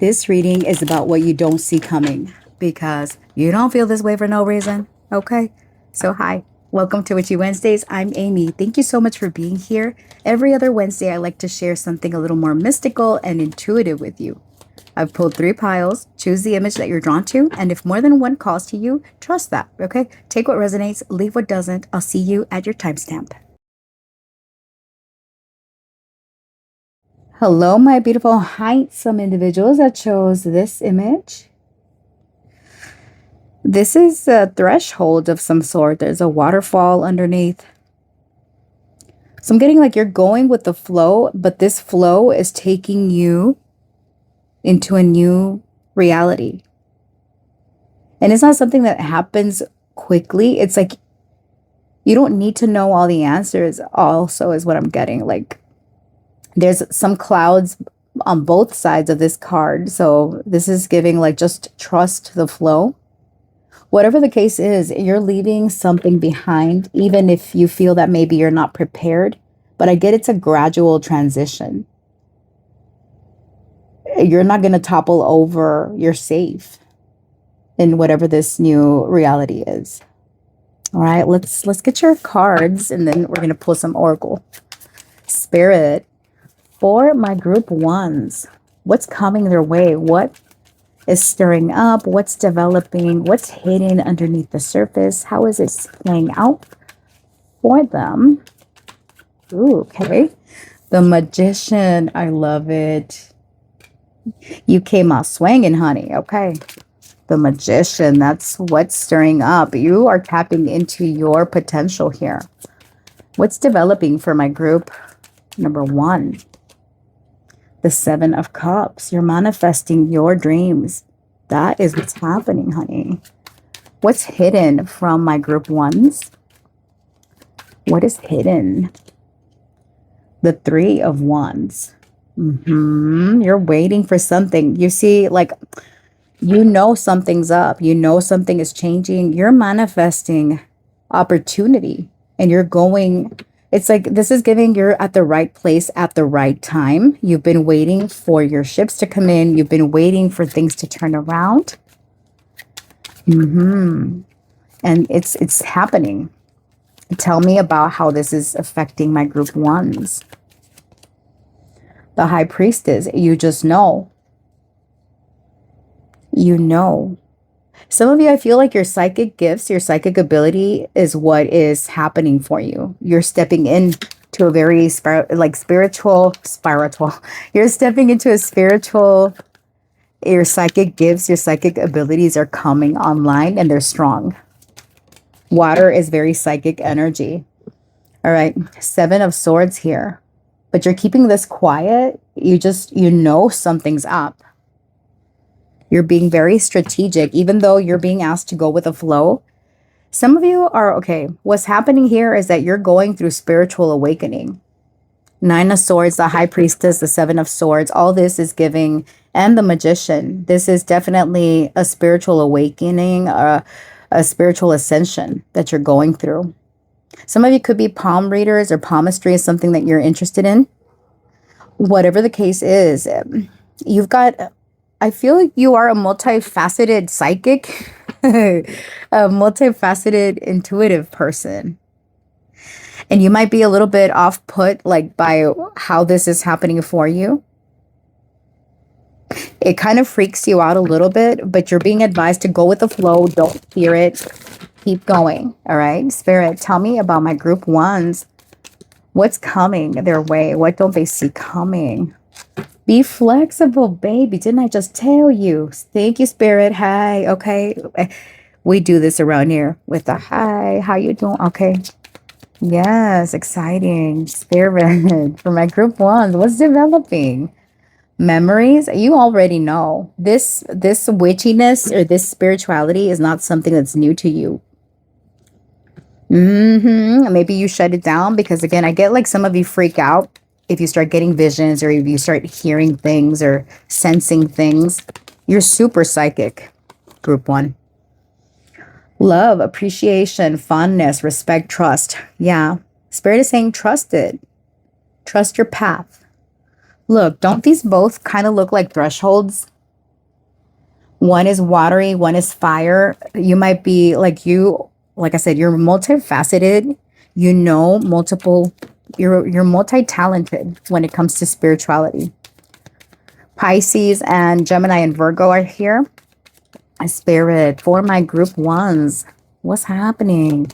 This reading is about what you don't see coming because you don't feel this way for no reason. Okay? So, hi. Welcome to Witchy Wednesdays. I'm Amy. Thank you so much for being here. Every other Wednesday, I like to share something a little more mystical and intuitive with you. I've pulled 3 piles. Choose the image that you're drawn to. And if more than one calls to you, trust that. Okay? Take what resonates, leave what doesn't. I'll see you at your timestamp. Hello, my beautiful handsome individuals that chose this image. This is a threshold of some sort. There's a waterfall underneath. So I'm getting like you're going with the flow, but this flow is taking you into a new reality. And it's not something that happens quickly. It's like you don't need to know all the answers, also, is what I'm getting. Like, there's some clouds on both sides of this card. So this is giving like just trust the flow. Whatever the case is, you're leaving something behind, even if you feel that maybe you're not prepared. But I get it's a gradual transition. You're not going to topple over. You're safe in whatever this new reality is. All right, let's get your cards, and then we're going to pull some oracle. Spirit. For my group ones, what's coming their way? What is stirring up? What's developing? What's hidden underneath the surface? How is it playing out for them? Ooh, okay. The Magician. I love it. You came out swinging, honey. Okay. The Magician. That's what's stirring up. You are tapping into your potential here. What's developing for my group number 1? The 7 of Cups. You're manifesting your dreams. That is what's happening, honey. What's hidden from my group ones? What is hidden? The 3 of Wands. You're waiting for something. You see, like, you know something's up. You know something is changing. You're manifesting opportunity. And you're going... It's like this is giving you're at the right place at the right time. You've been waiting for your ships to come in. You've been waiting for things to turn around. And it's happening. Tell me about how this is affecting my group ones. The High Priestess. You just know. You know. Some of you, I feel like your psychic gifts, your psychic ability is what is happening for you. You're stepping into a very spiritual. You're stepping into a spiritual, your psychic gifts, your psychic abilities are coming online and they're strong. Water is very psychic energy. All right. 7 of Swords here, but you're keeping this quiet. You know something's up. You're being very strategic, even though you're being asked to go with the flow. Some of you are, okay, what's happening here is that you're going through spiritual awakening. 9 of Swords, the High Priestess, the 7 of Swords, all this is giving, and the Magician. This is definitely a spiritual awakening, a spiritual ascension that you're going through. Some of you could be palm readers, or palmistry is something that you're interested in. Whatever the case is, you've got... I feel like you are a multifaceted psychic, a multifaceted intuitive person. And you might be a little bit off put like by how this is happening for you. It kind of freaks you out a little bit, but you're being advised to go with the flow. Don't fear it. Keep going. All right. Spirit, tell me about my group ones. What's coming their way? What don't they see coming? Be flexible, baby. Didn't I just tell you? Thank you, Spirit. Hi. Okay. We do this around here with the hi. How you doing? Okay. Yes. Exciting. Spirit. For my group ones. What's developing? Memories. You already know. This witchiness or this spirituality is not something that's new to you. Maybe you shut it down because, again, I get like some of you freak out if you start getting visions or if you start hearing things or sensing things. You're super psychic, group 1. Love, appreciation, fondness, respect, trust. Yeah. Spirit is saying trust it. Trust your path. Look, don't these both kind of look like thresholds? One is watery, one is fire. You might be like I said, you're multifaceted. You know, multiple, you're multi-talented when it comes to spirituality. Pisces and Gemini and Virgo are here. Spirit, for my group ones, what's happening?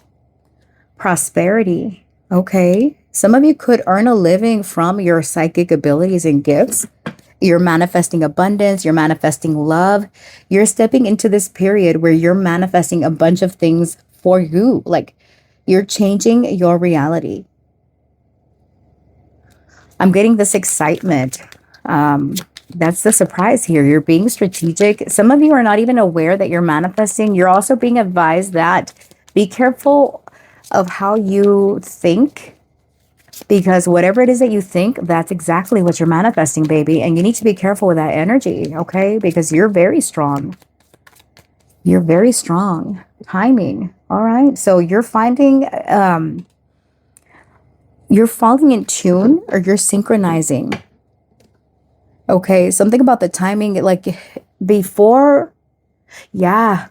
Prosperity. Okay. Some of you could earn a living from your psychic abilities and gifts. You're manifesting abundance. You're manifesting love. You're stepping into this period where you're manifesting a bunch of things for you. Like you're changing your reality. I'm getting this excitement. That's the surprise here. You're being strategic. Some of you are not even aware that you're manifesting. You're also being advised that be careful of how you think, because whatever it is that you think, that's exactly what you're manifesting, baby. And you need to be careful with that energy, okay? Because you're very strong. You're very strong. Timing. All right. So you're finding, you're falling in tune, or you're synchronizing. Okay, something about the timing, like before, yeah.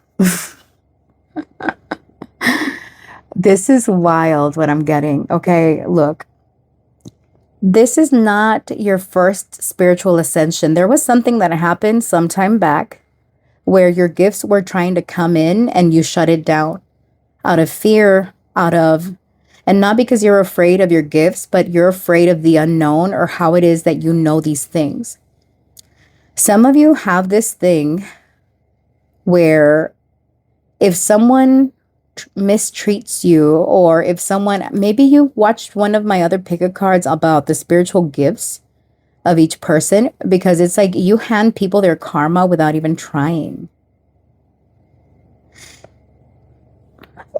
This is wild what I'm getting. Okay, look, this is not your first spiritual ascension. There was something that happened some time back where your gifts were trying to come in and you shut it down out of fear, and not because you're afraid of your gifts, but you're afraid of the unknown or how it is that you know these things. Some of you have this thing where if someone mistreats you, or if someone, maybe you watched one of my other pick-a cards about the spiritual gifts of each person, because it's like you hand people their karma without even trying.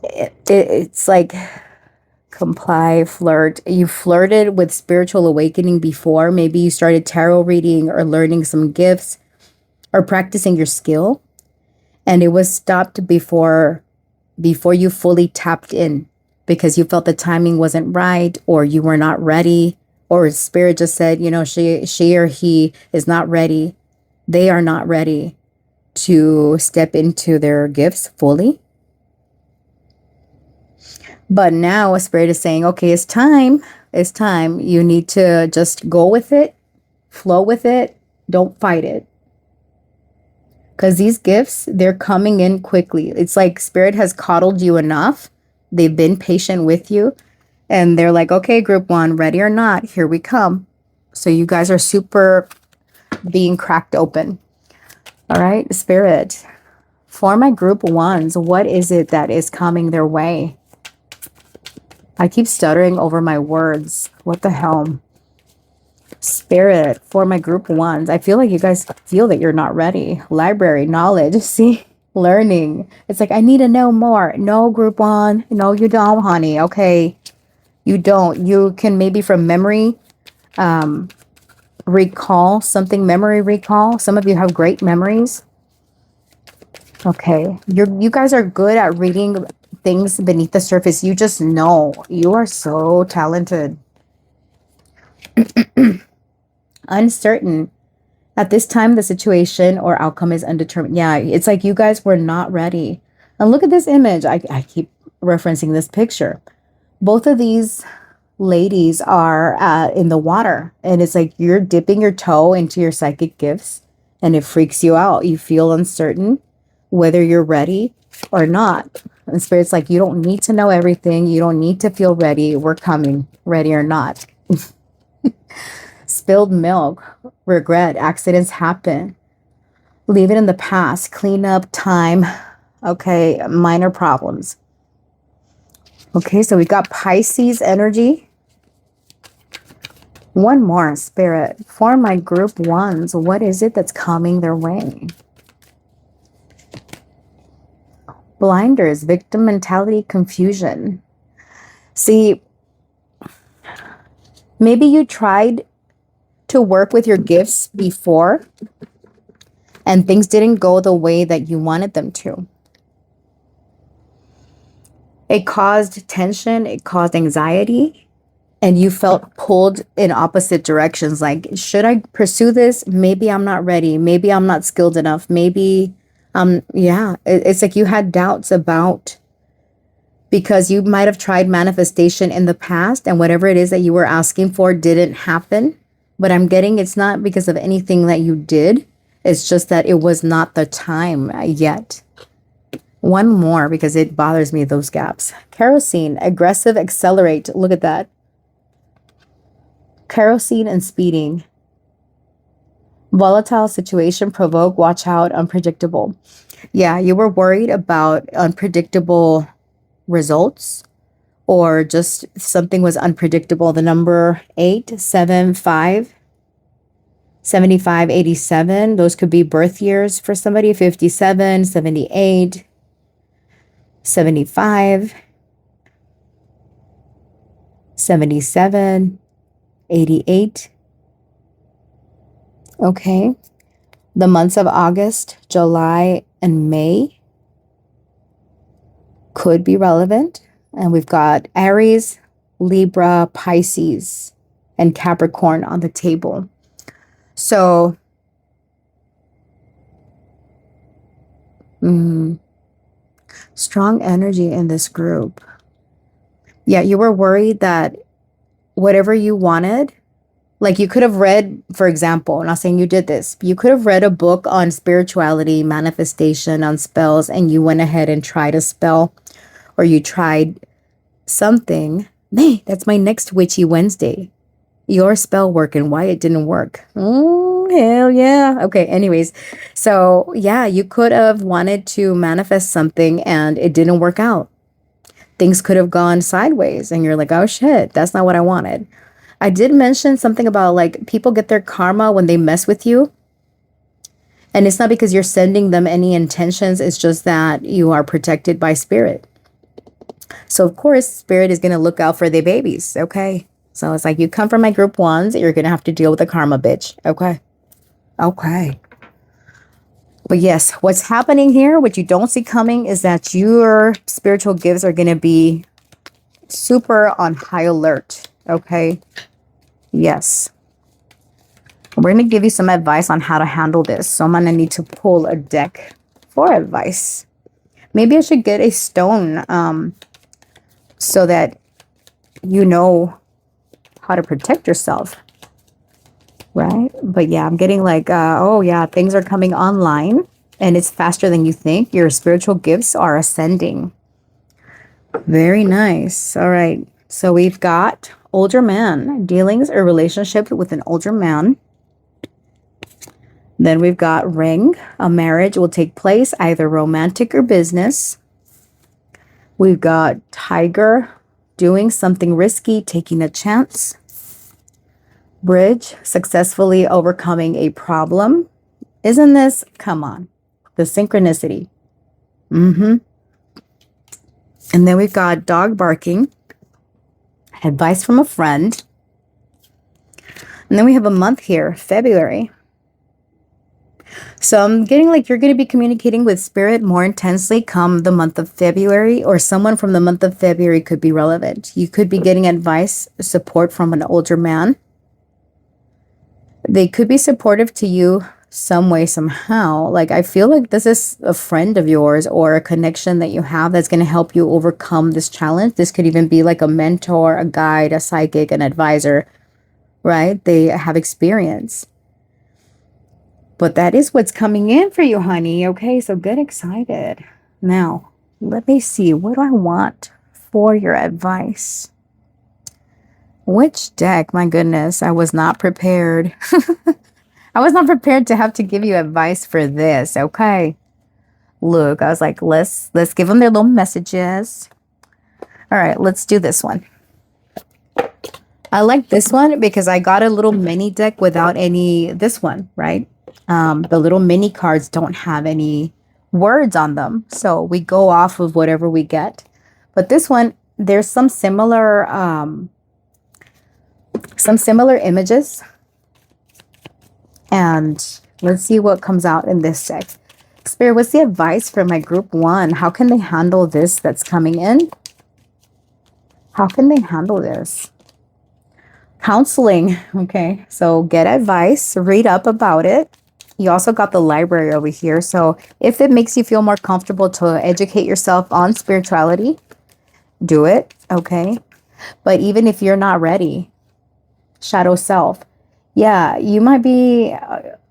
It's like comply, flirt. You flirted with spiritual awakening before. Maybe you started tarot reading or learning some gifts or practicing your skill, and it was stopped before you fully tapped in because you felt the timing wasn't right, or you were not ready, or spirit just said, you know, she or he is not ready. They are not ready to step into their gifts fully. But now a spirit is saying, okay, it's time. It's time. You need to just go with it, flow with it. Don't fight it. Because these gifts, they're coming in quickly. It's like spirit has coddled you enough. They've been patient with you. And they're like, okay, group one, ready or not, here we come. So you guys are super being cracked open. All right, spirit. For my group ones, what is it that is coming their way? I keep stuttering over my words. What the hell? Spirit, for my group ones, I feel like you guys feel that you're not ready. Library, knowledge, see, learning. It's like, I need to know more. No, group one. No, you don't, honey. Okay. You don't. You can maybe from memory recall something, memory recall. Some of you have great memories. Okay. You guys are good at reading things beneath the surface. You just know. You are so talented. Uncertain. At this time, the situation or outcome is undetermined. Yeah, it's like you guys were not ready. And look at this image. I keep referencing this picture. Both of these ladies are in the water. And it's like you're dipping your toe into your psychic gifts. And it freaks you out. You feel uncertain whether you're ready or not. And Spirit's like, you don't need to know everything. You don't need to feel ready. We're coming, ready or not. Spilled milk, regret, accidents happen. Leave it in the past, clean up, time. Okay, minor problems. Okay, so we got Pisces energy. One more, Spirit. For my group ones, what is it that's coming their way? Blinders, victim mentality, confusion. See, maybe you tried to work with your gifts before and things didn't go the way that you wanted them to. It caused tension, it caused anxiety, and you felt pulled in opposite directions. Like, should I pursue this? Maybe I'm not ready. Maybe I'm not skilled enough. Maybe Yeah, it's like you had doubts about, because you might have tried manifestation in the past and whatever it is that you were asking for didn't happen. But I'm getting it's not because of anything that you did. It's just that it was not the time yet. One more because it bothers me, those gaps. Kerosene, aggressive, accelerate. Look at that. Kerosene and speeding. Volatile situation, provoke, watch out, unpredictable. Yeah, you were worried about unpredictable results, or just something was unpredictable. The number 8, 7, 5, 75, 87. Those could be birth years for somebody. 57, 78, 75, 77, 88. Okay. The months of August, July, and May could be relevant. And we've got Aries, Libra, Pisces, and Capricorn on the table. So, strong energy in this group. Yeah, you were worried that whatever you wanted, like you could have read, for example, I'm not saying you did this, but you could have read a book on spirituality, manifestation, on spells, and you went ahead and tried a spell, or you tried something. Hey, that's my next Witchy Wednesday. Your spell work and why it didn't work. Hell yeah. Okay, anyways. So yeah, you could have wanted to manifest something and it didn't work out. Things could have gone sideways and you're like, oh shit, that's not what I wanted. I did mention something about like people get their karma when they mess with you. And it's not because you're sending them any intentions. It's just that you are protected by spirit. So of course, spirit is going to look out for their babies. Okay. So it's like, you come from my group ones, you're going to have to deal with the karma, bitch. Okay. Okay. But yes, what's happening here, what you don't see coming, is that your spiritual gifts are going to be super on high alert. Okay. Yes. We're going to give you some advice on how to handle this. So I'm going to need to pull a deck for advice. Maybe I should get a stone so that you know how to protect yourself. Right? But yeah, I'm getting like, oh yeah, things are coming online and it's faster than you think. Your spiritual gifts are ascending. Very nice. All right. So we've got older man, dealings or relationship with an older man. Then we've got ring, a marriage will take place, either romantic or business. We've got tiger, doing something risky, taking a chance. Bridge, successfully overcoming a problem. Isn't this, come on, the synchronicity. And then we've got dog barking, advice from a friend. And then we have a month here, February. So I'm getting like you're going to be communicating with spirit more intensely come the month of February, or someone from the month of February could be relevant. You could be getting advice, support from an older man. They could be supportive to you some way, somehow. Like, I feel like this is a friend of yours or a connection that you have that's going to help you overcome this challenge. This could even be like a mentor, a guide, a psychic, an advisor, right? They have experience. But that is what's coming in for you, honey. Okay, so get excited. Now, let me see. What do I want for your advice? Which deck? My goodness, I was not prepared. I was not prepared to have to give you advice for this. Okay. Look, I was like, let's give them their little messages. All right, let's do this one. I like this one because I got a little mini deck without this one, right? The little mini cards don't have any words on them. So we go off of whatever we get. But this one, there's some similar images. And let's see what comes out in this deck. Spirit, what's the advice for my group one? How can they handle this that's coming in? How can they handle this? Counseling. Okay, so get advice, read up about it. You also got the library over here. So if it makes you feel more comfortable to educate yourself on spirituality, do it. Okay. But even if you're not ready, shadow self, yeah, you might be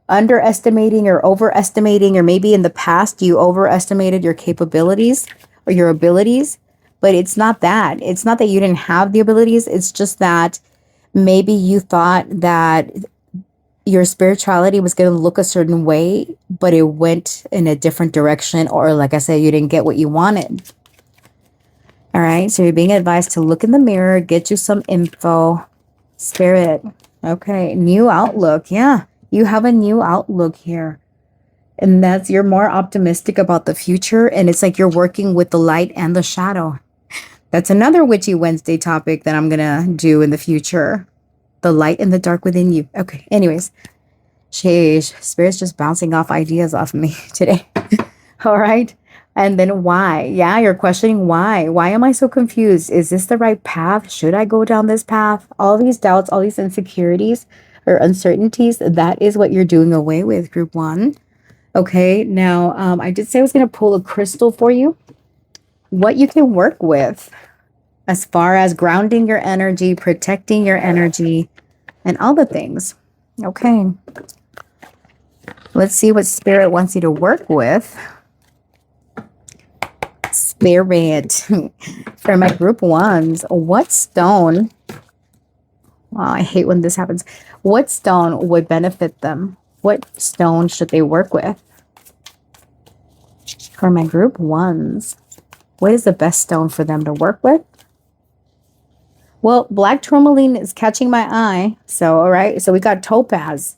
underestimating or overestimating, or maybe in the past you overestimated your capabilities or your abilities. But it's not that. It's not that you didn't have the abilities. It's just that maybe you thought that your spirituality was going to look a certain way, but it went in a different direction. Or, like I said, you didn't get what you wanted. All right. So you're being advised to look in the mirror, get you some info. Spirit. Okay. New outlook. Yeah. You have a new outlook here. And that's, you're more optimistic about the future. And it's like you're working with the light and the shadow. That's another Witchy Wednesday topic that I'm going to do in the future. The light and the dark within you. Okay. Anyways. Sheesh. Spirit's just bouncing off ideas off of me today. All right. And then why? Yeah, you're questioning why. Why am I so confused? Is this the right path? Should I go down this path? All these doubts, all these insecurities or uncertainties, that is what you're doing away with, group one. Okay. Now, I did say I was going to pull a crystal for you. What you can work with as far as grounding your energy, protecting your energy, and all the things. Okay. Let's see what Spirit wants you to work with. Spirit. For my group ones, what stone? Oh, I hate when this happens. What stone would benefit them? What stone should they work with? For my group ones, what is the best stone for them to work with? Well, black tourmaline is catching my eye. So, all right. So we got topaz.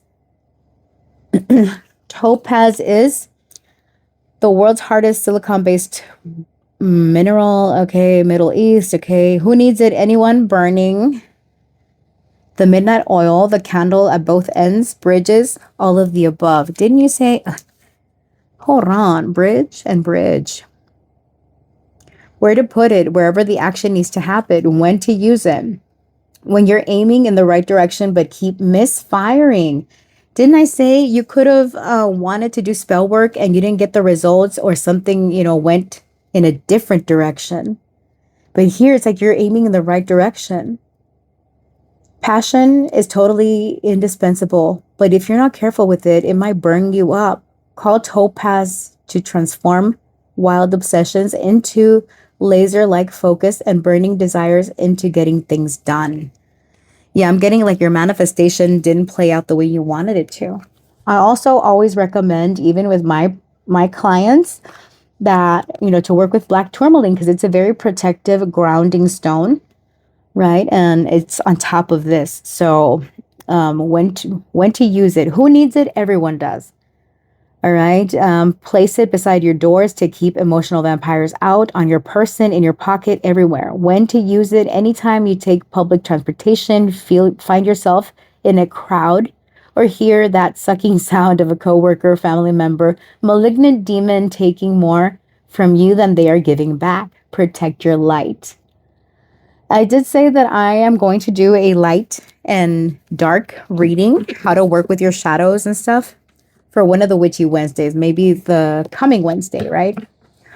Topaz is the world's hardest silicon-based mineral. Okay, Middle East. Okay, who needs it? Anyone? Burning. The midnight oil, the candle at both ends, bridges, all of the above. Didn't you say? Hold on, bridge and bridge. Where to put it, wherever the action needs to happen, when to use it. When you're aiming in the right direction, but keep misfiring. Didn't I say you could have wanted to do spell work and you didn't get the results, or something, went in a different direction? But here it's like you're aiming in the right direction. Passion is totally indispensable, but if you're not careful with it, it might burn you up. Call topaz to transform wild obsessions into laser-like focus and burning desires into getting things done. Yeah, I'm getting like your manifestation didn't play out the way you wanted it to. I also always recommend, even with my clients, that, to work with black tourmaline, because it's a very protective, grounding stone, right? And it's on top of this. So when to use it? Who needs it? Everyone does. All right. Place it beside your doors to keep emotional vampires out, on your person, in your pocket, everywhere. When to use it? Anytime you take public transportation, find yourself in a crowd, or hear that sucking sound of a coworker, family member, malignant demon taking more from you than they are giving back. Protect your light. I did say that I am going to do a light and dark reading, how to work with your shadows and stuff, for one of the Witchy Wednesdays, maybe the coming Wednesday, right?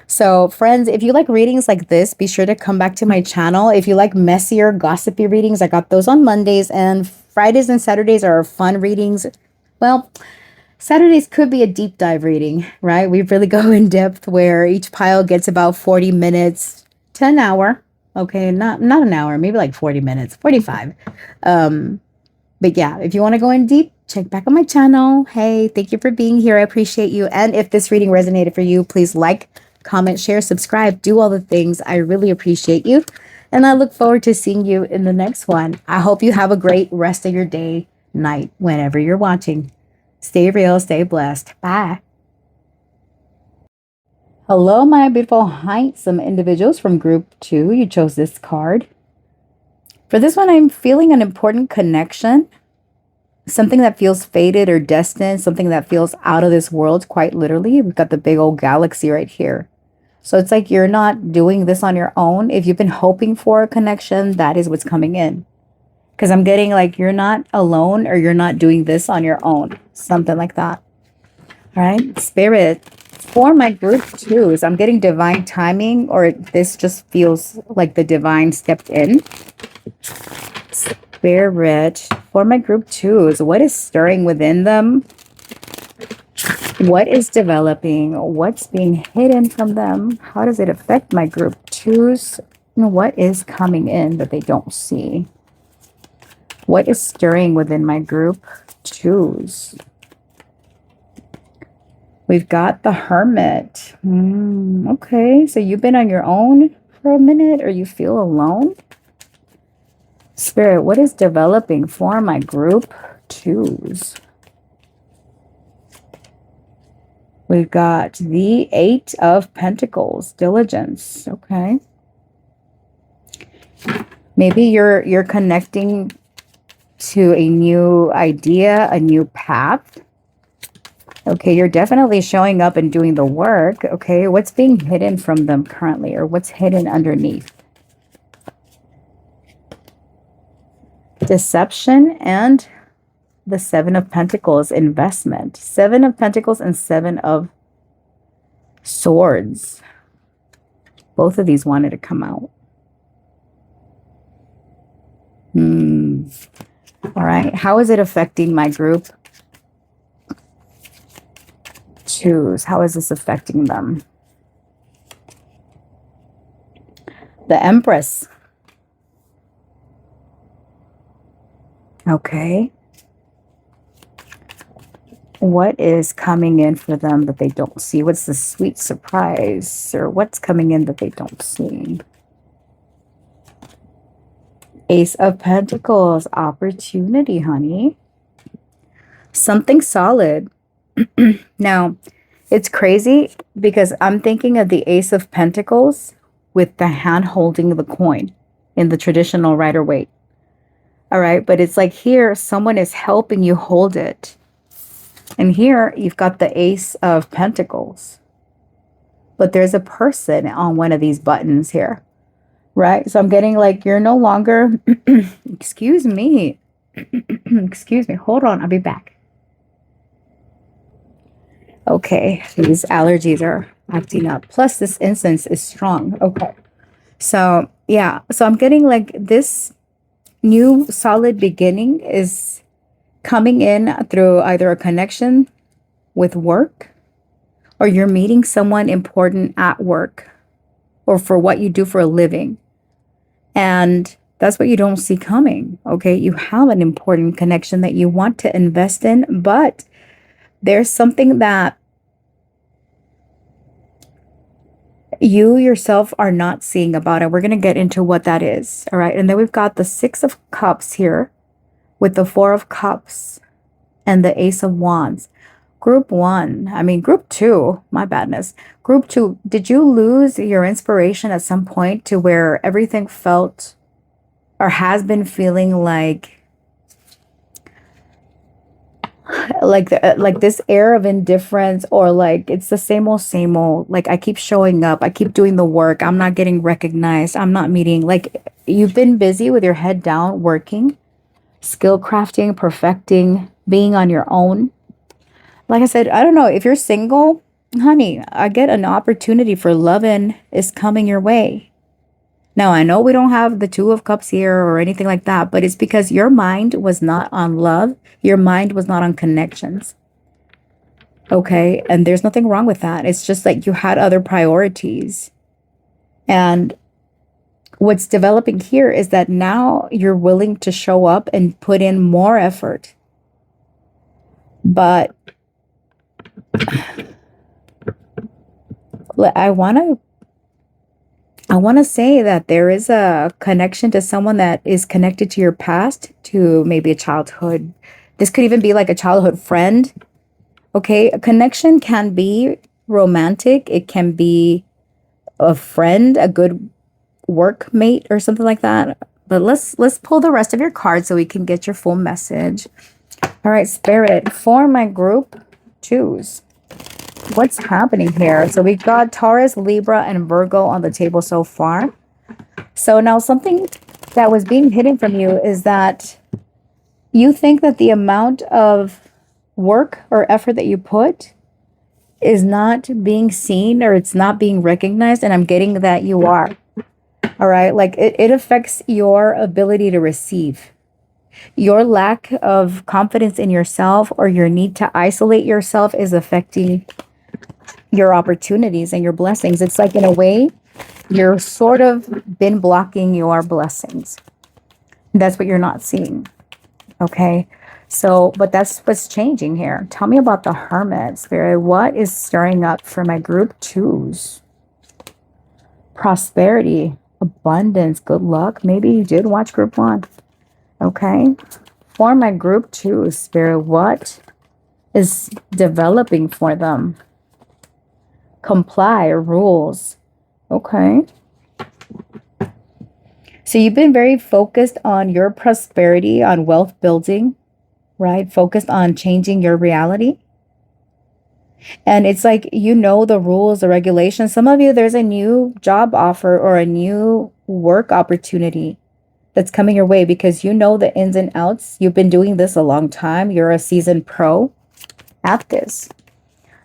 So friends, if you like readings like this, be sure to come back to my channel. If you like messier, gossipy readings, I got those on Mondays, and Fridays and Saturdays are fun readings. Well, Saturdays could be a deep dive reading, right? We really go in depth, where each pile gets about 40 minutes to an hour. Okay, not an hour, maybe like 40 minutes, 45. But yeah, if you want to go in deep, check back on my channel. Hey, thank you for being here. I appreciate you. And if this reading resonated for you, please like, comment, share, subscribe, do all the things. I really appreciate you. And I look forward to seeing you in the next one. I hope you have a great rest of your day, night, whenever you're watching. Stay real, stay blessed. Bye. Hello, my beautiful, handsome individuals from group 2. You chose this card. For this one, I'm feeling an important connection. Something that feels fated or destined. Something that feels out of this world, quite literally. We've got the big old galaxy right here. So it's like you're not doing this on your own. If you've been hoping for a connection, that is what's coming in. Because I'm getting like you're not alone, or you're not doing this on your own. Something like that. All right, Spirit. For my group twos, I'm getting divine timing, or this just feels like the divine stepped in. Spirit. For my group twos, what is stirring within them? What is developing? What's being hidden from them? How does it affect my group twos? And what is coming in that they don't see? What is stirring within my group twos? We've got the Hermit. Okay, so you've been on your own for a minute, or you feel alone? Spirit, what is developing for my group twos? We've got the Eight of Pentacles, diligence. Okay. Maybe you're connecting to a new idea, a new path. Okay, you're definitely showing up and doing the work. Okay, what's being hidden from them currently, or what's hidden underneath? Deception and the Seven of Pentacles, investment. Seven of Pentacles and Seven of Swords. Both of these wanted to come out. All right. How is it affecting my group twos? How is this affecting them? The Empress. Okay. What is coming in for them that they don't see? What's the sweet surprise, or what's coming in that they don't see? Ace of Pentacles, opportunity, honey. Something solid. Now, it's crazy because I'm thinking of the Ace of Pentacles with the hand holding the coin in the traditional Rider-Waite. All right, but it's like here, someone is helping you hold it. And here, you've got the Ace of Pentacles. But there's a person on one of these buttons here. Right? So I'm getting like, you're no longer, excuse me. Excuse me. Hold on. I'll be back. Okay. These allergies are acting up. Plus this incense is strong. Okay. So yeah. So I'm getting like this new solid beginning is coming in through either a connection with work, or you're meeting someone important at work, or for what you do for a living. And that's what you don't see coming. Okay. You have an important connection that you want to invest in, but there's something that you yourself are not seeing about it. We're going to get into what that is. All right. And then we've got the Six of Cups here with the Four of Cups and the Ace of Wands. Group two, my badness. Group two, did you lose your inspiration at some point to where everything felt or has been feeling like this air of indifference, or like it's the same old, like I keep showing up, I keep doing the work, I'm not getting recognized, I'm not meeting, like you've been busy with your head down, working, skill crafting, perfecting, being on your own. Like I said, I don't know if you're single, honey, I get an opportunity for loving is coming your way. Now, I know we don't have the Two of Cups here or anything like that, but it's because your mind was not on love. Your mind was not on connections. Okay. And there's nothing wrong with that. It's just like you had other priorities. And what's developing here is that now you're willing to show up and put in more effort. But I want to say that there is a connection to someone that is connected to your past, to maybe a childhood. This could even be like a childhood friend. Okay, a connection can be romantic. It can be a friend, a good workmate or something like that. But let's pull the rest of your cards so we can get your full message. All right, Spirit, for my group twos, what's happening here? So we got Taurus, Libra, and Virgo on the table so far. So now something that was being hidden from you is that you think that the amount of work or effort that you put is not being seen or it's not being recognized, and I'm getting that you are. All right, like it affects your ability to receive. Your lack of confidence in yourself or your need to isolate yourself is affecting your opportunities and your blessings. It's like, in a way, you're sort of been blocking your blessings. That's what you're not seeing. Okay. So, but that's what's changing here. Tell me about the Hermit, Spirit. What is stirring up for my group twos? Prosperity, abundance, good luck. Maybe you did watch group one. Okay. For my group twos, Spirit, what is developing for them? Comply rules. Okay. So you've been very focused on your prosperity, on wealth building, right? Focused on changing your reality. And it's like, you know, the rules, the regulations. Some of you, there's a new job offer or a new work opportunity that's coming your way because you know the ins and outs. You've been doing this a long time. You're a seasoned pro at this.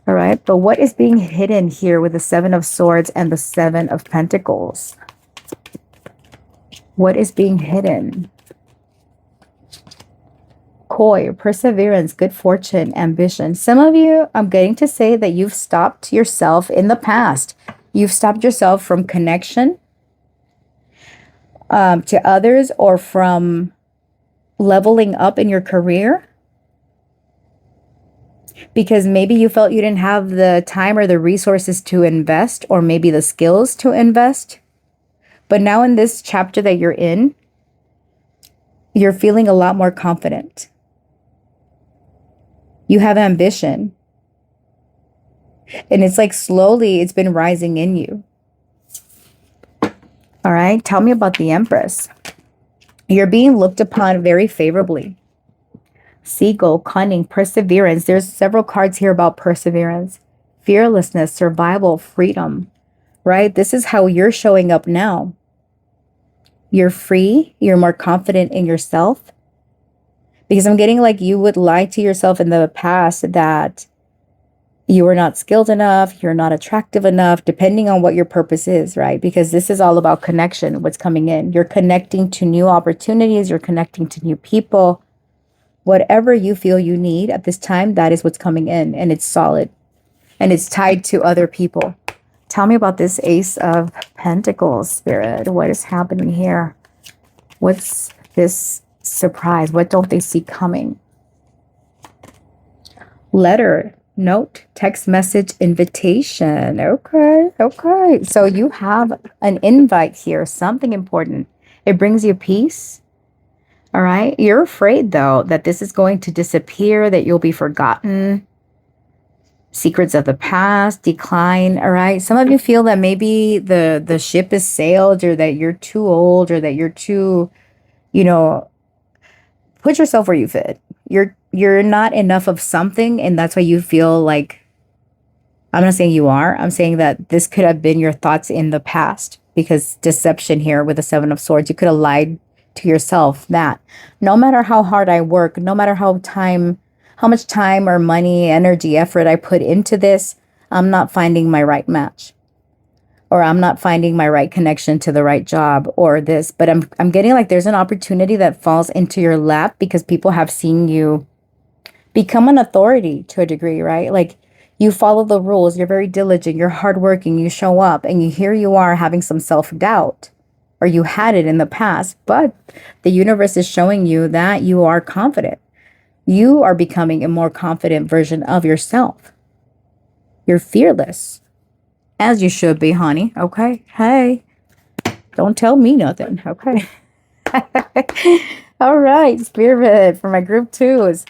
All right. But what is being hidden here with the Seven of Swords and the Seven of Pentacles? What is being hidden? Koi, perseverance, good fortune, ambition. Some of you, I'm getting to say that you've stopped yourself in the past. You've stopped yourself from connection to others or from leveling up in your career. Because maybe you felt you didn't have the time or the resources to invest, or maybe the skills to invest. But now in this chapter that you're in, you're feeling a lot more confident. You have ambition. And it's like slowly it's been rising in you. All right. Tell me about the Empress. You're being looked upon very favorably. Seagull, cunning, perseverance. There's several cards here about perseverance, fearlessness, survival, freedom, right? This is how you're showing up now. You're free. You're more confident in yourself. Because I'm getting like you would lie to yourself in the past that you were not skilled enough, you're not attractive enough, depending on what your purpose is, right? Because this is all about connection, what's coming in. You're connecting to new opportunities, you're connecting to new people. Whatever you feel you need at this time, that is what's coming in, and it's solid. And it's tied to other people. Tell me about this Ace of Pentacles, Spirit. What is happening here? What's this surprise? What don't they see coming? Letter, note, text message, invitation. Okay, okay. So you have an invite here, something important. It brings you peace. All right. You're afraid, though, that this is going to disappear, that you'll be forgotten. Secrets of the past, decline. All right. Some of you feel that maybe the ship is sailed, or that you're too old, or that you're too, you know, put yourself where you fit. You're not enough of something, and that's why you feel like, I'm not saying you are. I'm saying that this could have been your thoughts in the past, because deception here with the Seven of Swords, you could have lied to yourself that no matter how hard I work, no matter how much time or money, energy, effort I put into this, I'm not finding my right match, or I'm not finding my right connection to the right job or this. But I'm getting like there's an opportunity that falls into your lap because people have seen you become an authority to a degree, right? Like you follow the rules, you're very diligent, you're hardworking, you show up, and here you are having some self-doubt, or you had it in the past, but the universe is showing you that you are confident. You are becoming a more confident version of yourself. You're fearless, as you should be, honey. Okay. Hey, don't tell me nothing. Okay. All right, Spirit, for my group twos.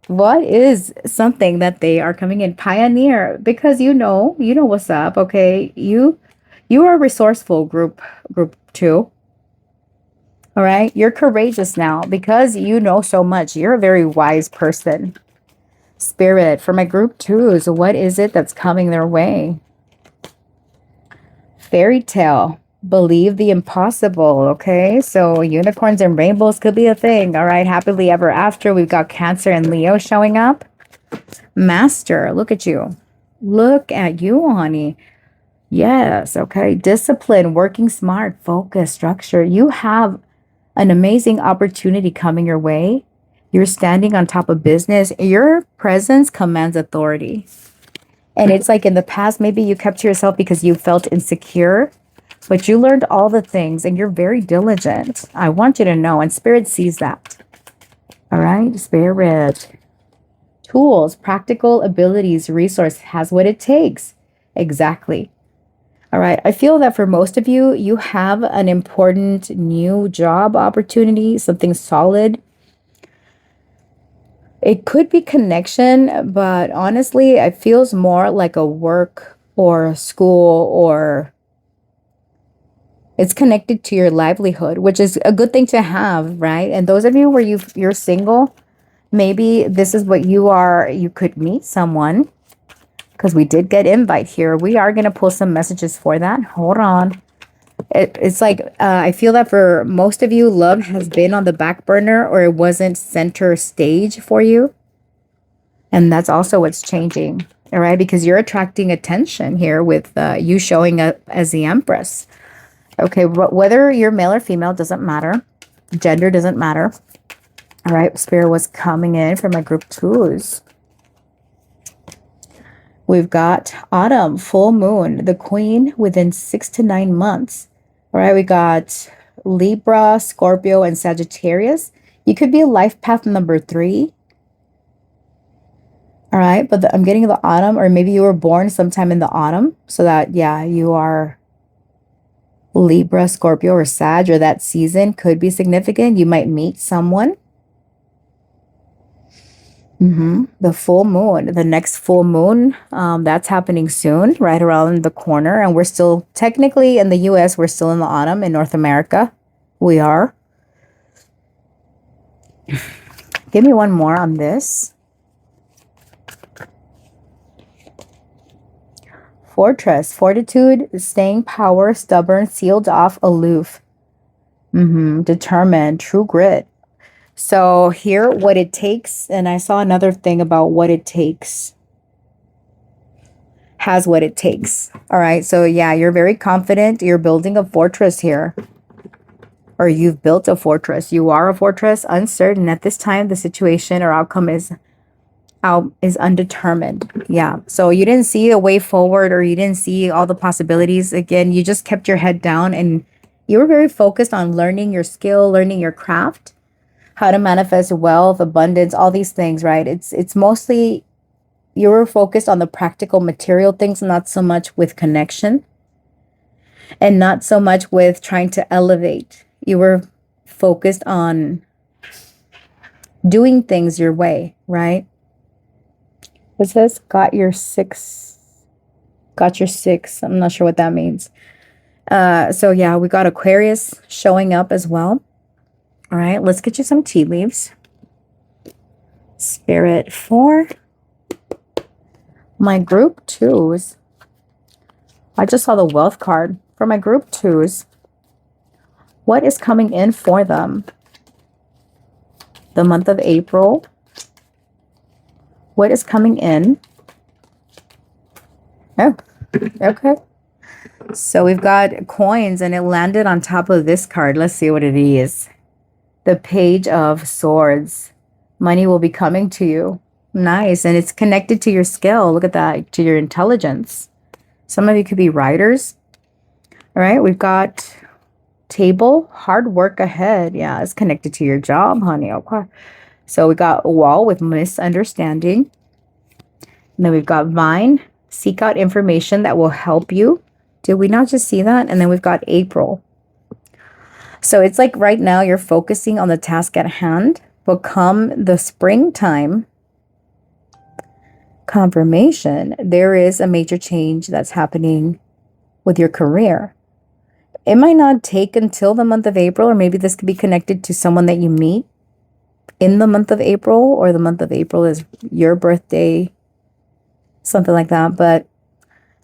What is something that they are coming in? Pioneer, because you know what's up. Okay. You are resourceful, group two. All right. You're courageous now because you know so much. You're a very wise person. Spirit, for my group twos, what is it that's coming their way? Fairy tale, believe the impossible. Okay. So unicorns and rainbows could be a thing. All right. Happily ever after. We've got Cancer and Leo showing up. Master, look at you. Look at you, honey. Yes, okay. Discipline, working smart, focus, structure. You have an amazing opportunity coming your way. You're standing on top of business. Your presence commands authority. And it's like in the past, maybe you kept to yourself because you felt insecure, but you learned all the things and you're very diligent. I want you to know, and Spirit sees that. All right, Spirit. Tools, practical abilities, resource has what it takes. Exactly. All right. I feel that for most of you, you have an important new job opportunity, something solid. It could be connection, but honestly, it feels more like a work or a school, or it's connected to your livelihood, which is a good thing to have, right? And those of you where you're single, maybe this is what you are. You could meet someone, because we did get invite here. We are going to pull some messages for that. Hold on. It's like, I feel that for most of you, love has been on the back burner, or it wasn't center stage for you. And that's also what's changing. All right. Because you're attracting attention here with you showing up as the Empress. Okay. Whether you're male or female doesn't matter. Gender doesn't matter. All right. Spirit was coming in for my group twos. We've got autumn, full moon, the queen within 6 to 9 months. All right, we got Libra, Scorpio, and Sagittarius. You could be a life path number 3. All right, but I'm getting the autumn, or maybe you were born sometime in the autumn. So that, yeah, you are Libra, Scorpio, or Sag, or that season could be significant. You might meet someone. The full moon, the next full moon, that's happening soon, right around the corner. And we're still technically in the US, we're still in the autumn. In North America, we are. Give me one more on this. Fortress, fortitude, staying power, stubborn, sealed off, aloof. Determined, true grit. So here, what it takes, and I saw another thing about what it takes. Has what it takes. All right. So yeah, you're very confident. You're building a fortress here. Or you've built a fortress. You are a fortress. Uncertain. At this time, the situation or outcome is undetermined. Yeah. So you didn't see a way forward, or you didn't see all the possibilities. Again, you just kept your head down and you were very focused on learning your skill, learning your craft, how to manifest wealth, abundance, all these things, right? It's mostly you were focused on the practical material things, not so much with connection and not so much with trying to elevate. You were focused on doing things your way, right? What's this? Got your six. I'm not sure what that means. So yeah, we got Aquarius showing up as well. All right, let's get you some tea leaves. Spirit for my group twos. I just saw the wealth card for my group twos. What is coming in for them? The month of April. What is coming in? Oh, okay. So we've got coins, and it landed on top of this card. Let's see what it is. The Page of Swords. Money will be coming to you. Nice. And it's connected to your skill. Look at that. To your intelligence. Some of you could be writers. All right. We've got table. Hard work ahead. Yeah, it's connected to your job, honey. Okay. So we got a wall with misunderstanding. And then we've got vine. Seek out information that will help you. Did we not just see that? And then we've got April. So it's like right now you're focusing on the task at hand, but come the springtime confirmation, there is a major change that's happening with your career. It might not take until the month of April, or maybe this could be connected to someone that you meet in the month of April, or the month of April is your birthday, something like that. But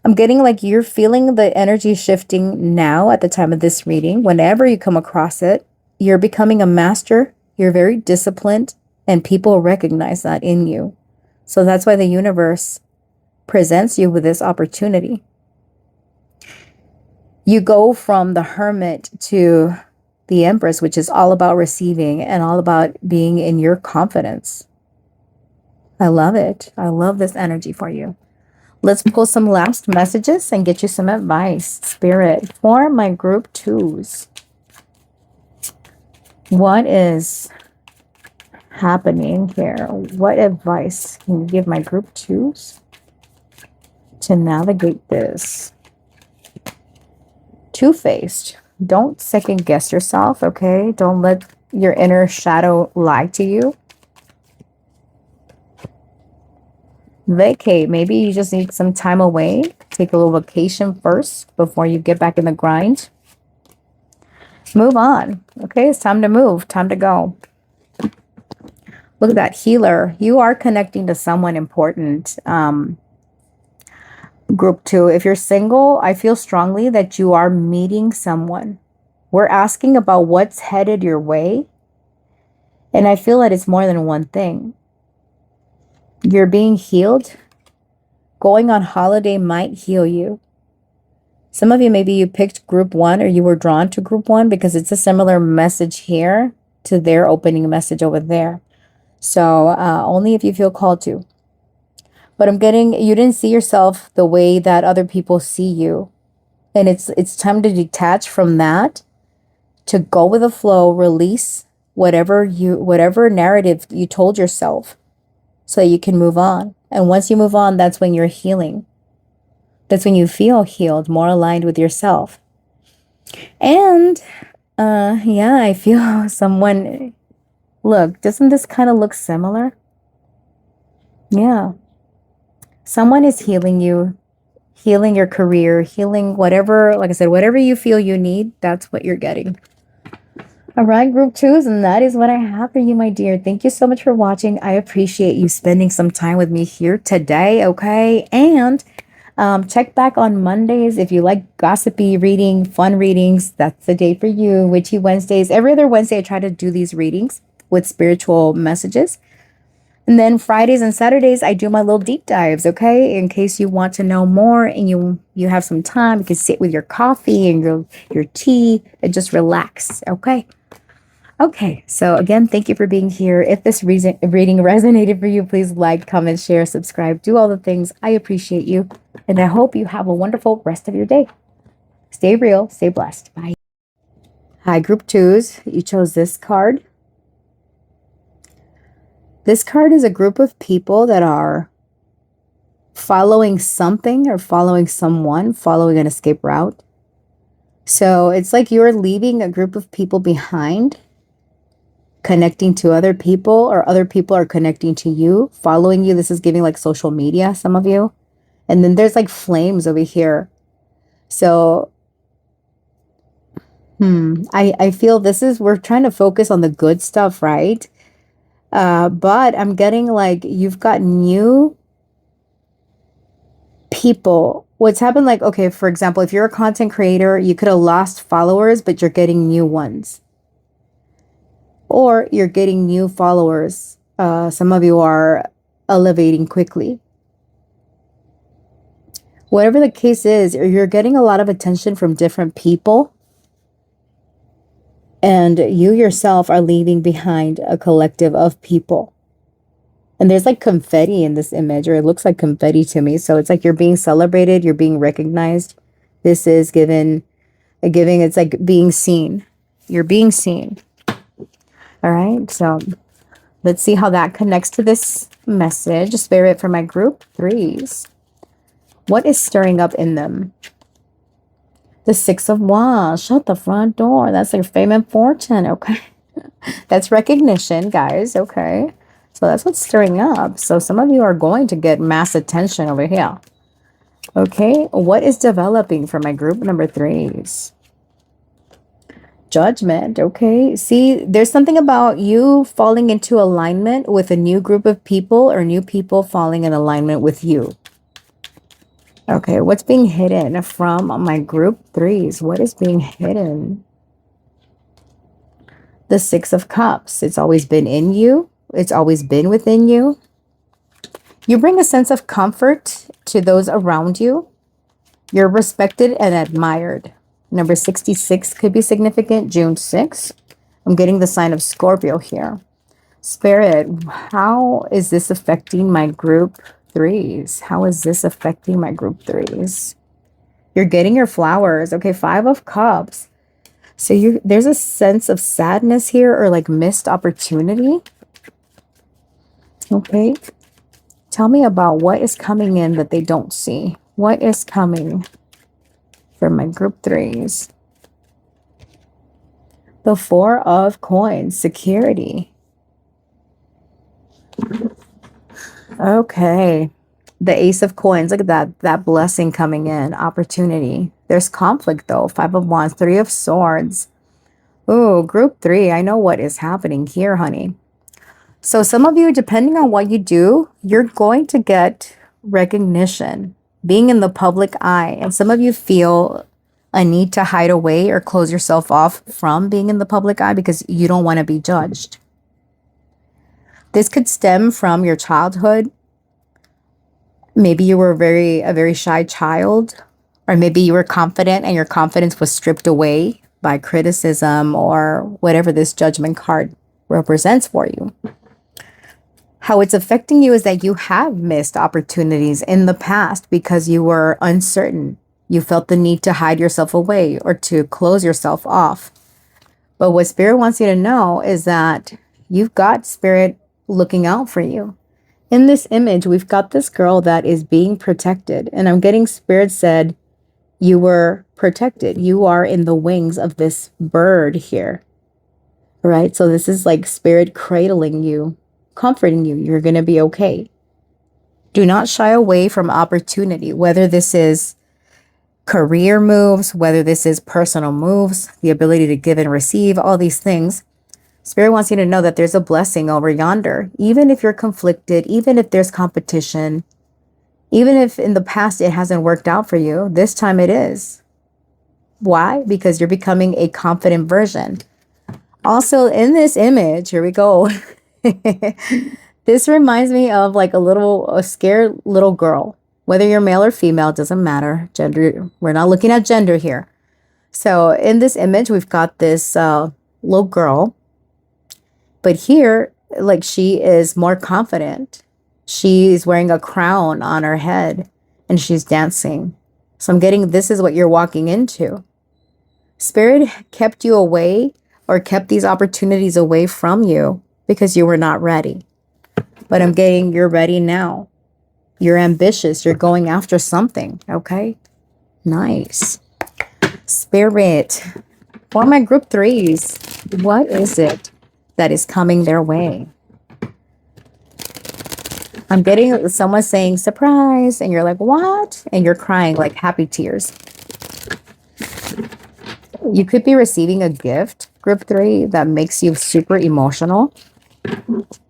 I'm getting like you're feeling the energy shifting now at the time of this reading. Whenever you come across it, you're becoming a master. You're very disciplined, and people recognize that in you. So that's why the universe presents you with this opportunity. You go from the Hermit to the Empress, which is all about receiving and all about being in your confidence. I love it. I love this energy for you. Let's pull some last messages and get you some advice, Spirit, for my group 2s. What is happening here? What advice can you give my group 2s to navigate this? Two-faced. Don't second guess yourself, okay? Don't let your inner shadow lie to you. Vacate. Maybe you just need some time away. Take a little vacation first before you get back in the grind. Move on. Okay, it's time to move. Time to go. Look at that, healer. You are connecting to someone important. Group 2. If you're single, I feel strongly that you are meeting someone. We're asking about what's headed your way. And I feel that it's more than one thing. You're being healed. Going on holiday might heal you. Some of you, maybe you picked group 1 or you were drawn to group 1 because it's a similar message here to their opening message over there. So only if you feel called to. But I'm getting, you didn't see yourself the way that other people see you. And it's time to detach from that, to go with the flow, release whatever narrative you told yourself so that you can move on. And once you move on, that's when you're healing. That's when you feel healed, more aligned with yourself. And yeah, I feel someone, look, doesn't this kind of look similar? Yeah. Someone is healing you, healing your career, healing whatever, like I said, whatever you feel you need, that's what you're getting. All right, group 2s, and that is what I have for you, my dear. Thank you so much for watching. I appreciate you spending some time with me here today, okay? And check back on Mondays if you like gossipy reading, fun readings. That's the day for you. Witchy Wednesdays. Every other Wednesday, I try to do these readings with spiritual messages. And then Fridays and Saturdays, I do my little deep dives, okay? In case you want to know more and you have some time, you can sit with your coffee and your tea and just relax, okay? Okay, so again, thank you for being here. If this reading resonated for you, please like, comment, share, subscribe, do all the things. I appreciate you. And I hope you have a wonderful rest of your day. Stay real, stay blessed. Bye. Hi, group 2s. You chose this card. This card is a group of people that are following something or following someone, following an escape route. So it's like you're leaving a group of people behind, connecting to other people, or other people are connecting to you, following you. This is giving like social media, some of you. And then there's like flames over here. So I feel we're trying to focus on the good stuff, right? But I'm getting like you've got new people. What's happened, like, okay, for example, if you're a content creator, you could have lost followers, but you're getting new ones. Or you're getting new followers. Some of you are elevating quickly. Whatever the case is, you're getting a lot of attention from different people. And you yourself are leaving behind a collective of people. And there's like confetti in this image, or it looks like confetti to me. So it's like you're being celebrated, you're being recognized. This is it's like being seen. You're being seen. All right, so let's see how that connects to this message. Spirit for my group 3s. What is stirring up in them? The 6 of Wands. Shut the front door. That's like fame and fortune. Okay. That's recognition, guys. Okay. So that's what's stirring up. So some of you are going to get mass attention over here. Okay. What is developing for my group number 3s? Judgment. Okay. See, there's something about you falling into alignment with a new group of people, or new people falling in alignment with you. Okay, what's being hidden from my group 3s? What is being hidden? The 6 of Cups. It's always been in you. It's always been within you. You bring a sense of comfort to those around you. You're respected and admired. Number 66 could be significant. June 6th. I'm getting the sign of Scorpio here. Spirit, how is this affecting my group threes? How is this affecting my group threes? You're getting your flowers. Okay, 5 of Cups. So there's a sense of sadness here, or like missed opportunity. Okay. Tell me about what is coming in that they don't see. What is coming from my group threes? The 4 of Coins, security. Okay. The Ace of Coins. Look at that blessing coming in. Opportunity. There's conflict though. 5 of Wands, 3 of Swords. Ooh, group 3. I know what is happening here, honey. So some of you, depending on what you do, you're going to get recognition, being in the public eye. And some of you feel a need to hide away or close yourself off from being in the public eye because you don't want to be judged. This could stem from your childhood. Maybe you were a very shy child, or maybe you were confident and your confidence was stripped away by criticism or whatever this judgment card represents for you. How it's affecting you is that you have missed opportunities in the past because you were uncertain. You felt the need to hide yourself away or to close yourself off. But what Spirit wants you to know is that you've got Spirit looking out for you. In this image, we've got this girl that is being protected. And I'm getting Spirit said, you were protected. You are in the wings of this bird here. Right? So this is like Spirit cradling you, comforting you. You're going to be okay. Do not shy away from opportunity, whether this is career moves, whether this is personal moves, the ability to give and receive, all these things. Spirit wants you to know that there's a blessing over yonder. Even if you're conflicted, even if there's competition, even if in the past it hasn't worked out for you, this time it is. Why? Because you're becoming a confident version. Also, in this image, here we go. This reminds me of like a scared little girl. Whether you're male or female, doesn't matter. Gender, we're not looking at gender here. So in this image, we've got this little girl. But here, like, she is more confident. She's wearing a crown on her head and she's dancing. So I'm getting, this is what you're walking into. Spirit kept you away or kept these opportunities away from you because you were not ready. But I'm getting, you're ready now. You're ambitious. You're going after something. Okay. Nice. Spirit. For my group threes, what is it that is coming their way? I'm getting someone saying surprise and you're like, what? And you're crying like happy tears. You could be receiving a gift, group 3, that makes you super emotional.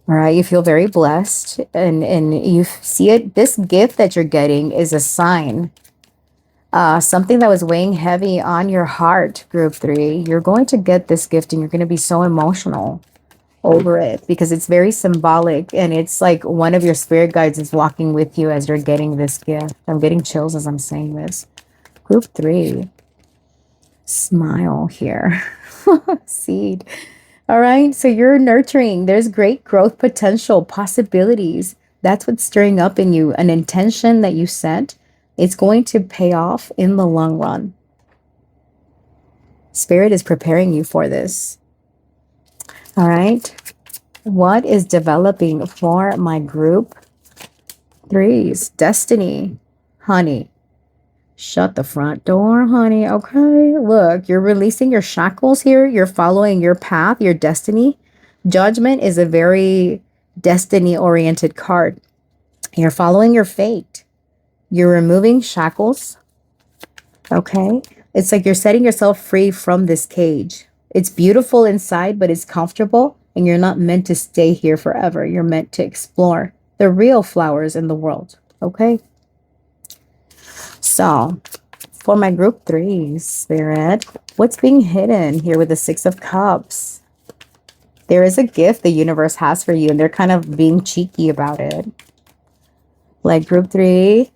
All right, you feel very blessed and you see it. This gift that you're getting is a sign. Something that was weighing heavy on your heart, group 3. You're going to get this gift and you're going to be so emotional over it because it's very symbolic and it's like one of your spirit guides is walking with you as you're getting this gift. I'm getting chills as I'm saying this. Group 3. Smile here. Seed. All right, so you're nurturing. There's great growth potential, possibilities. That's what's stirring up in you. An intention that you set, it's going to pay off in the long run. Spirit is preparing you for this. All right, what is developing for my group 3s? Destiny, honey. Shut the front door, honey. Okay, look, you're releasing your shackles here. You're following your path, your destiny. Judgment is a very destiny-oriented card. You're following your fate. You're removing shackles. Okay, it's like you're setting yourself free from this cage. It's beautiful inside, but it's comfortable, and you're not meant to stay here forever. You're meant to explore the real flowers in the world. Okay. So, for my group 3s, Spirit, what's being hidden here with the 6 of Cups? There is a gift the universe has for you, and they're kind of being cheeky about it. Like group 3.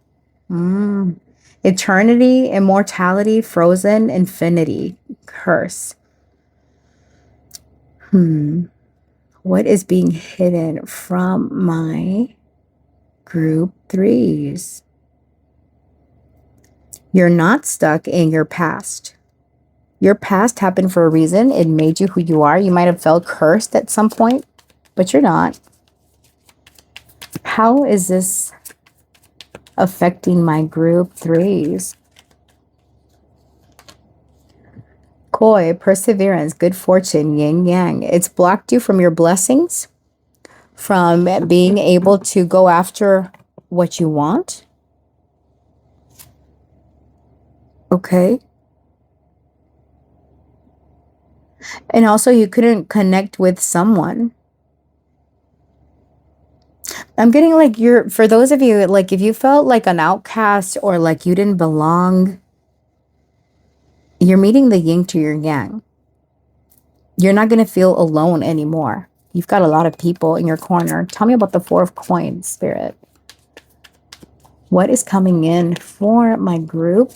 Eternity, immortality, frozen, infinity, curse. What is being hidden from my group 3s? You're not stuck in your past. Your past happened for a reason. It made you who you are. You might have felt cursed at some point, but you're not. How is this affecting my group 3s? Koi, perseverance, good fortune, yin yang. It's blocked you from your blessings, from being able to go after what you want. Okay. And also you couldn't connect with someone. I'm getting like for those of you, like if you felt like an outcast or like you didn't belong, you're meeting the yin to your yang. You're not going to feel alone anymore. You've got a lot of people in your corner. Tell me about the 4 of coins, Spirit. What is coming in for my group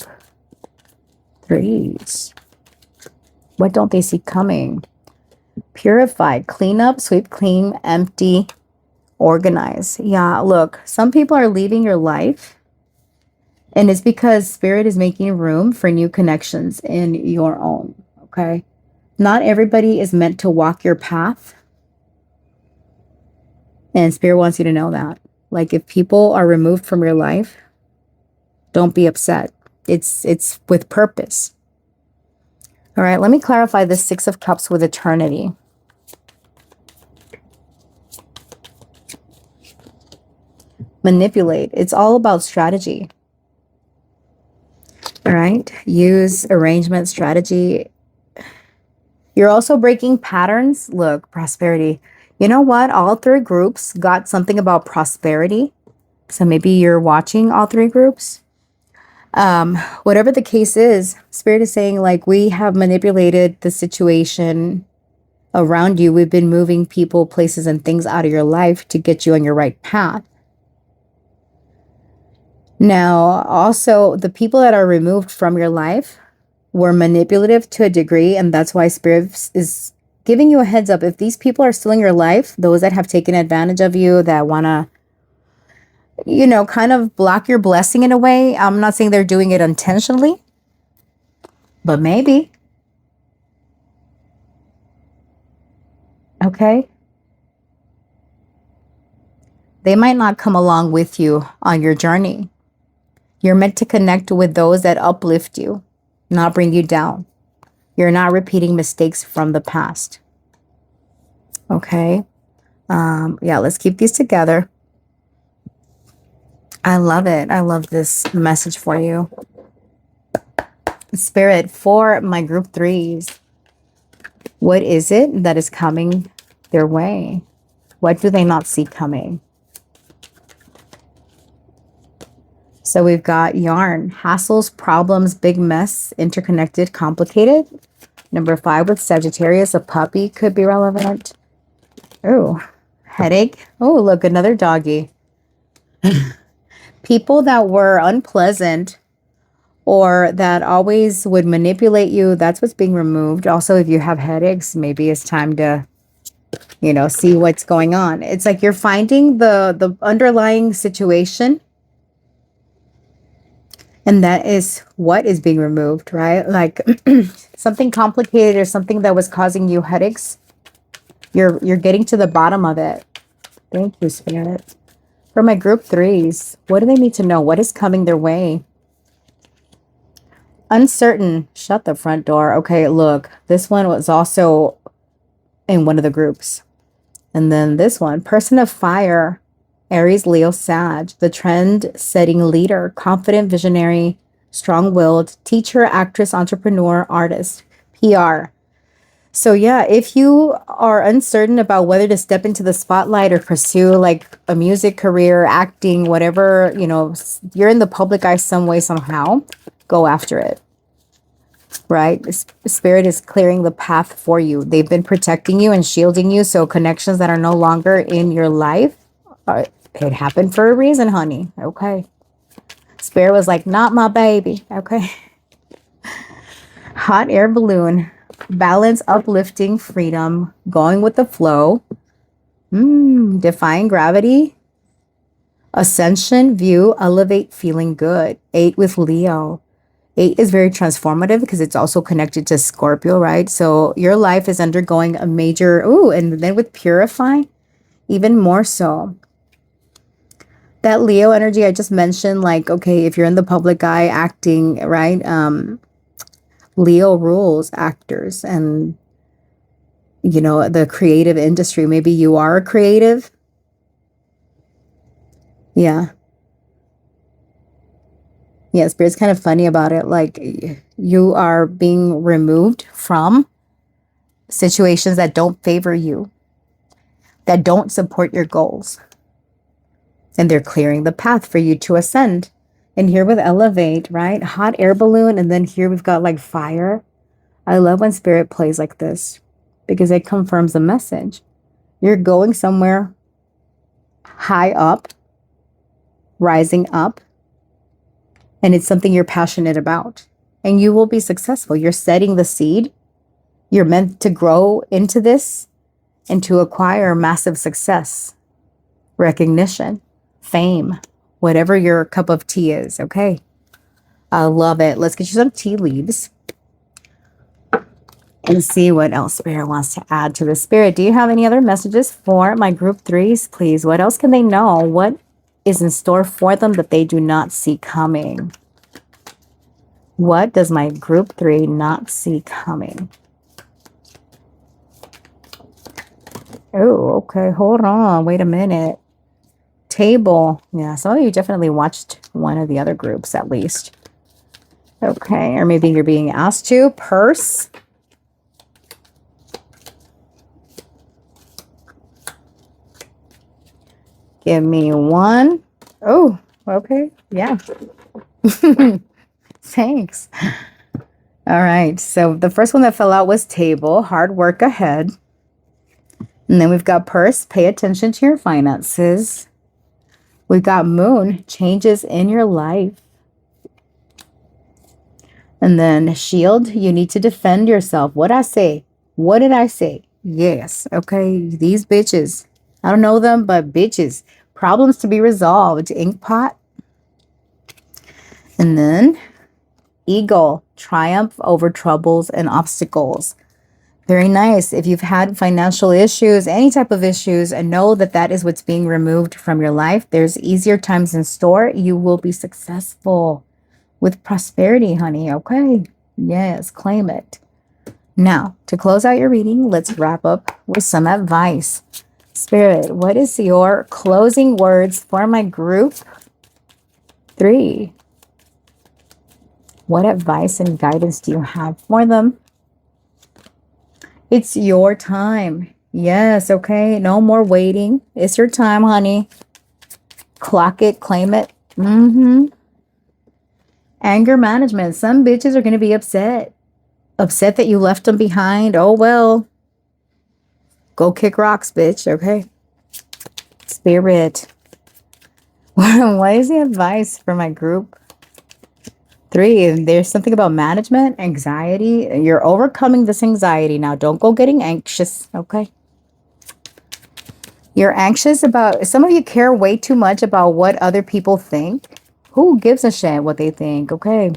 3s? What don't they see coming? Purify, clean up, sweep, clean, empty, organize. Yeah, look, some people are leaving your life. And it's because Spirit is making room for new connections in your own, okay? Not everybody is meant to walk your path. And Spirit wants you to know that. Like if people are removed from your life, don't be upset. It's with purpose. All right, let me clarify the 6 of Cups with eternity. Manipulate. It's all about strategy. All right. Use arrangement strategy. You're also breaking patterns. Look, prosperity. You know what? All 3 groups got something about prosperity. So maybe you're watching all 3 groups. Whatever the case is, Spirit is saying like we have manipulated the situation around you. We've been moving people, places, and things out of your life to get you on your right path. Now, also, the people that are removed from your life were manipulative to a degree, and that's why Spirit is giving you a heads up. If these people are still in your life, those that have taken advantage of you, that want to, you know, kind of block your blessing in a way. I'm not saying they're doing it intentionally, but maybe. Okay. They might not come along with you on your journey. You're meant to connect with those that uplift you, not bring you down. You're not repeating mistakes from the past. Okay. Yeah, let's keep these together. I love it. I love this message for you. Spirit, for my group 3s, what is it that is coming their way? What do they not see coming? So we've got yarn, hassles, problems, big mess, interconnected, complicated. Number 5 with Sagittarius, a puppy could be relevant. Oh, headache. Oh, look, another doggy. People that were unpleasant or that always would manipulate you, that's what's being removed. Also, if you have headaches, maybe it's time to, you know, see what's going on. It's like you're finding the underlying situation. And that is what is being removed, right? Like something complicated or something that was causing you headaches. You're getting to the bottom of it. Thank you, Spirit. For my group 3s, what do they need to know? What is coming their way? Uncertain. Shut the front door. Okay, look. This one was also in one of the groups. And then this one, person of fire. Aries, Leo, Sag, the trend-setting leader, confident, visionary, strong-willed, teacher, actress, entrepreneur, artist, PR. So yeah, if you are uncertain about whether to step into the spotlight or pursue like a music career, acting, whatever, you know, you're in the public eye some way, somehow, go after it. Right? Spirit is clearing the path for you. They've been protecting you and shielding you. So connections that are no longer in your life It happened for a reason, honey. Okay. Spirit was like, not my baby. Okay. Hot air balloon. Balance, uplifting, freedom, going with the flow. Defying gravity. Ascension, view, elevate, feeling good. 8 with Leo. 8 is very transformative because it's also connected to Scorpio, right? So your life is undergoing a major, and then with purify, even more so. That Leo energy I just mentioned, like, okay, if you're in the public eye acting, right? Leo rules actors and, the creative industry. Maybe you are a creative. Yeah. Yeah, Spirit's kind of funny about it. Like, you are being removed from situations that don't favor you, that don't support your goals. And they're clearing the path for you to ascend. And here with elevate, right? Hot air balloon. And then here we've got like fire. I love when Spirit plays like this because it confirms a message. You're going somewhere high up, rising up. And it's something you're passionate about. And you will be successful. You're setting the seed. You're meant to grow into this and to acquire massive success, recognition, fame, whatever your cup of tea is, okay? I love it. Let's get you some tea leaves and see what else Spirit wants to add to the Spirit. Do you have any other messages for my group 3s, please? What else can they know? What is in store for them that they do not see coming? What does my group 3 not see coming? Oh, okay. Hold on. Wait a minute. Table. Yeah, some of you definitely watched one of the other groups at least. Okay, or maybe you're being asked to. Purse. Give me one. Oh, okay. Yeah. Thanks. All right. So the first one that fell out was table. Hard work ahead. And then we've got purse. Pay attention to your finances. We've got moon. Changes in your life. And then shield. You need to defend yourself. What I say? What did I say? Yes. Okay. These bitches. I don't know them, but bitches. Problems to be resolved. Ink pot. And then eagle. Triumph over troubles and obstacles. Very nice. If you've had financial issues, any type of issues, and know that that is what's being removed from your life, there's easier times in store. You will be successful with prosperity, honey. Okay. Yes. Claim it. Now, to close out your reading, let's wrap up with some advice. Spirit, what is your closing words for my group 3? What advice and guidance do you have for them? It's your time. Yes, okay. No more waiting. It's your time, honey. Clock it, claim it. Anger management. Some bitches are going to be upset. Upset that you left them behind. Oh, well. Go kick rocks, bitch. Okay. Spirit. What is the advice for my group 3? There's something about management, anxiety. You're overcoming this anxiety. Now, don't go getting anxious, okay? You're anxious about, some of you care way too much about what other people think. Who gives a shit what they think, okay?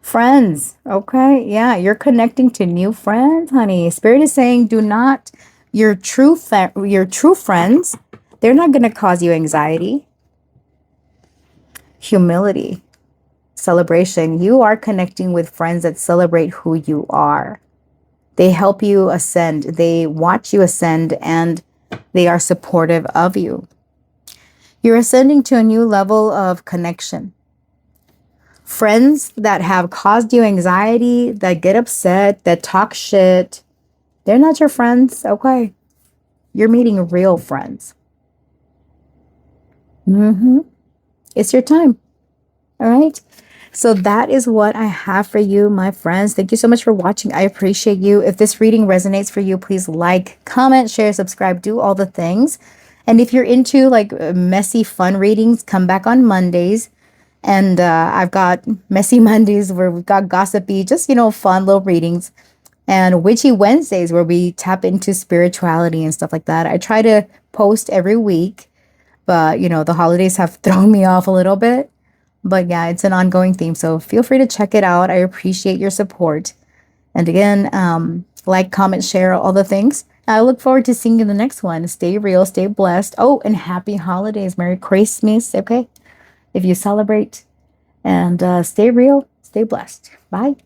Friends, okay? Yeah, you're connecting to new friends, honey. Spirit is saying do not, your true friends, they're not going to cause you anxiety. Humility. Celebration. You are connecting with friends that celebrate who you are. They help you ascend. They watch you ascend and they are supportive of you. You're ascending to a new level of connection. Friends that have caused you anxiety, that get upset, that talk shit, they're not your friends, okay? You're meeting real friends. It's your time. All right? So that is what I have for you, my friends. Thank you so much for watching. I appreciate you. If this reading resonates for you, please like, comment, share, subscribe, do all the things. And if you're into like messy fun readings, come back on Mondays. And I've got Messy Mondays where we've got gossipy, just, fun little readings. And Witchy Wednesdays where we tap into spirituality and stuff like that. I try to post every week, but, the holidays have thrown me off a little bit. But yeah, it's an ongoing theme. So feel free to check it out. I appreciate your support. And again, like, comment, share, all the things. I look forward to seeing you in the next one. Stay real, stay blessed. Oh, and happy holidays. Merry Christmas. Okay. If you celebrate, and stay real, stay blessed. Bye.